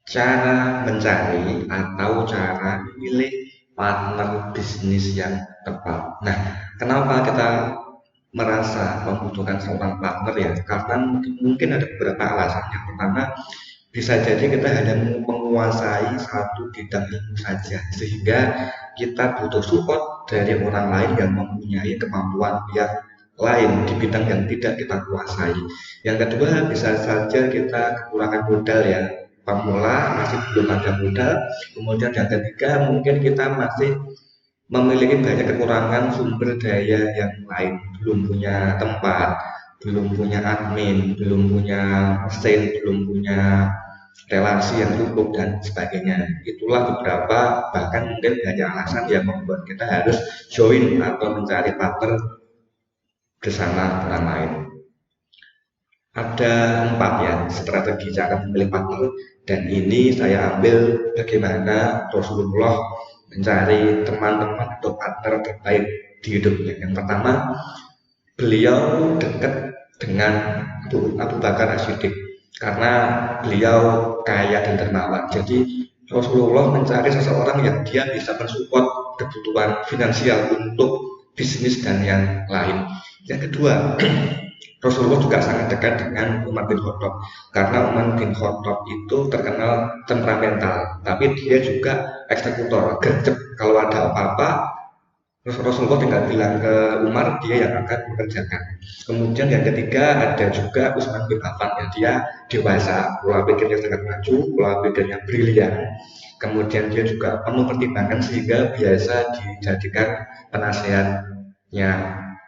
Cara mencari atau cara memilih partner bisnis yang tepat. Nah, kenapa kita merasa membutuhkan seorang partner ya? Karena mungkin ada beberapa alasan. Yang pertama, bisa jadi kita hanya menguasai satu bidang ilmu saja, sehingga kita butuh support dari orang lain yang mempunyai kemampuan yang lain di bidang yang tidak kita kuasai. Yang kedua, bisa saja kita kekurangan modal ya, pemula masih belum ada modal. Kemudian yang ketiga, mungkin kita masih memiliki banyak kekurangan sumber daya yang lain, belum punya tempat, belum punya admin, belum punya mesin, belum punya relasi yang cukup dan sebagainya. Itulah beberapa bahkan mungkin banyak alasan yang membuat kita harus join atau mencari partner bersama orang lain. Ada 4 ya strategi cara memilih partner, dan ini saya ambil bagaimana Rasulullah mencari teman-teman atau partner terbaik di hidupnya. Yang pertama, beliau dekat dengan Abu Bakar As-Siddiq karena beliau kaya dan dermawan. Jadi Rasulullah mencari seseorang yang dia bisa mensupport kebutuhan finansial untuk bisnis dan yang lain. Yang kedua, Rasulullah juga sangat dekat dengan Umar bin Khattab karena Umar bin Khattab itu terkenal temperamental, tapi dia juga eksekutor, gercep. Kalau ada apa-apa, Rasulullah tinggal bilang ke Umar, dia yang akan mengerjakan. Kemudian yang ketiga ada juga Utsman bin Affan, ya, dia dewasa, pola pikirnya sangat maju, pola pikirnya brilian. Kemudian dia juga penuh pertimbangan sehingga biasa dijadikan penasehatnya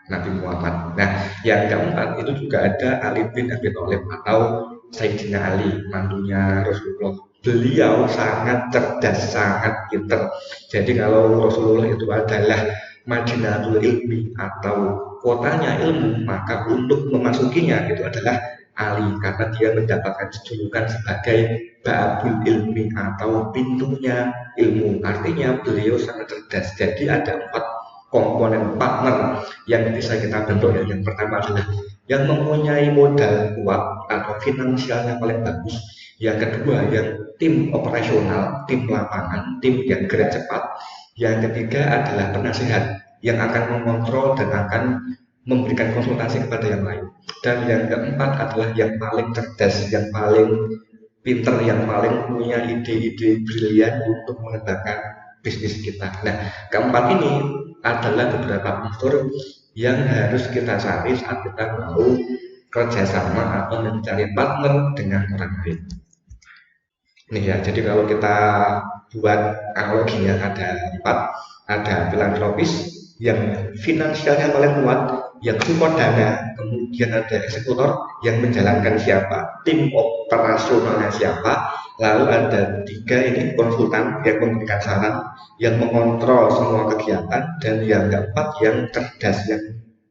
Nabi Muhammad. Nah, yang keempat itu juga ada Ali bin Abi Thalib atau Sayyidina Ali, mantunya Rasulullah. Beliau sangat cerdas, sangat pinter. Jadi kalau Rasulullah itu adalah Madinatul Ilmi atau kotanya ilmu, maka untuk memasukinya itu adalah Ali karena dia mendapatkan julukan sebagai Babul Ilmi atau pintunya ilmu. Artinya beliau sangat cerdas. Jadi ada 4 komponen partner yang bisa kita bentuk ya. Yang pertama adalah yang mempunyai modal kuat atau finansialnya paling bagus. Yang kedua yang tim operasional, tim lapangan, tim yang gerak cepat. Yang ketiga adalah penasehat yang akan mengontrol dan akan memberikan konsultasi kepada yang lain. Dan yang keempat adalah yang paling cerdas, yang paling pinter, yang paling punya ide-ide brilian untuk mengembangkan bisnis kita. Nah, keempat ini adalah beberapa unsur yang harus kita cari saat kita mau kerjasama atau mencari partner dengan orang lain. Nih ya, jadi kalau kita buat analoginya ada 4, ada filantropis yang finansialnya paling kuat, yang support dana, kemudian ada eksekutor yang menjalankan siapa, tim operasionalnya siapa, lalu ada 3 ini konsultan yang memberikan saran, yang mengontrol semua kegiatan, dan yang keempat yang cerdas, yang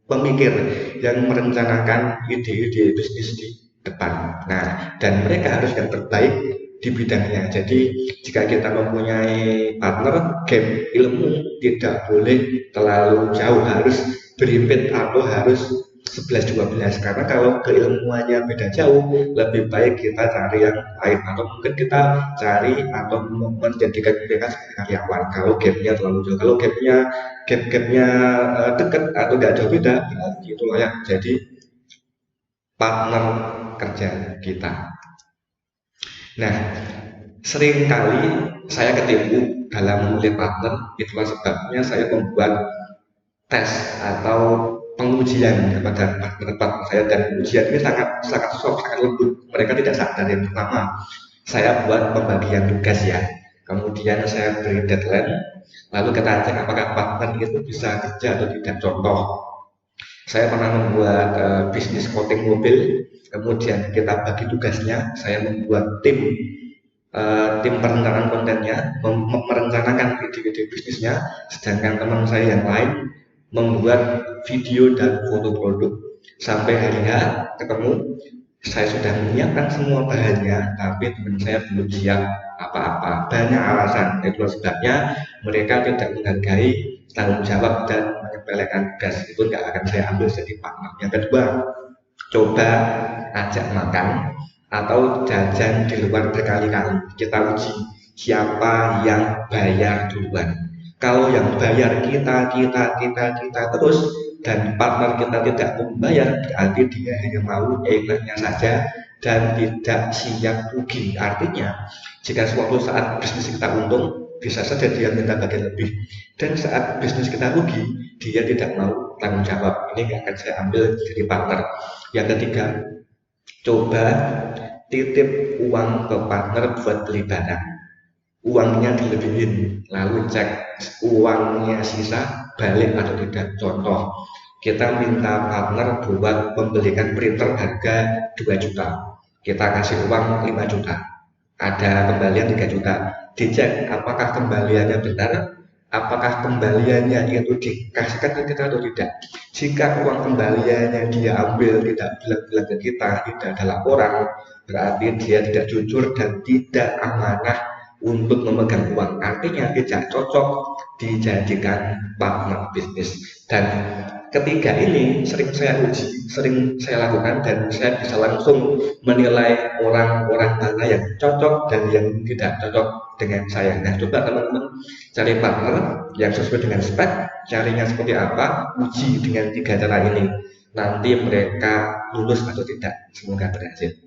pemikir, yang merencanakan ide-ide bisnis di depan. Nah, dan mereka harus yang terbaik di bidangnya. Jadi jika kita mempunyai partner, gap ilmu tidak boleh terlalu jauh, harus berimpit atau harus 11-12, karena kalau keilmuannya beda jauh, lebih baik kita cari yang lain atau mungkin kita cari atau menjadikan mereka sebagai karyawan kalau gapnya terlalu jauh. Kalau gapnya dekat atau nggak jauh beda, berarti itu layak jadi partner kerja kita. Nah, sering kali saya ketipu dalam memilih partner, itulah sebabnya saya membuat tes atau pengujian kepada partner-partner saya, dan ujian ini sangat soft, sangat lembut. Mereka tidak sadar. Yang pertama, saya buat pembagian tugas ya, kemudian saya beri deadline, lalu kita cek apakah partner itu bisa kerja atau tidak. Contoh, saya pernah membuat bisnis coating mobil, kemudian kita bagi tugasnya, saya membuat tim perencanaan kontennya, merencanakan ide-ide bisnisnya, sedangkan teman saya yang lain membuat video dan foto produk. Sampai hari H ketemu, saya sudah menyiapkan semua bahannya, tapi teman saya belum siap apa-apa. Banyak alasan, itu sebabnya mereka tidak menghargai tanggung jawab dan menyepelekan tugas. Itu nggak akan saya ambil jadi partner. Yang kedua, coba ajak makan, atau jajan di luar berkali-kali. Kita uji siapa yang bayar duluan. Kalau yang bayar kita terus dan partner kita tidak membayar, berarti dia hanya mau enaknya saja dan tidak siap rugi. Artinya, jika suatu saat bisnis kita untung, bisa saja dia minta bagian lebih. Dan saat bisnis kita rugi, dia tidak mau tanggung jawab. Ini yang akan saya ambil jadi partner. Yang ketiga, coba titip uang ke partner buat beli barang. Uangnya dilebihin, lalu cek uangnya sisa balik atau tidak. Contoh, kita minta partner buat membelikan printer harga 2 juta. Kita kasih uang 5 juta. Ada kembalian 3 juta. Dicek apakah kembaliannya benar, apakah kembaliannya itu dikasihkan ke kita atau tidak. Jika uang kembaliannya dia ambil tidak bilang-bilang ke kita, tidak ada laporan, berarti dia tidak jujur dan tidak amanah untuk memegang uang. Artinya tidak cocok dijadikan partner bisnis. Dan ketiga ini sering saya uji, sering saya lakukan, dan saya bisa langsung menilai orang-orang mana yang cocok dan yang tidak cocok dengan saya. Nah, coba teman-teman cari partner yang sesuai dengan spek, carinya seperti apa, uji dengan 3 cara ini. Nanti mereka lulus atau tidak. Semoga berhasil.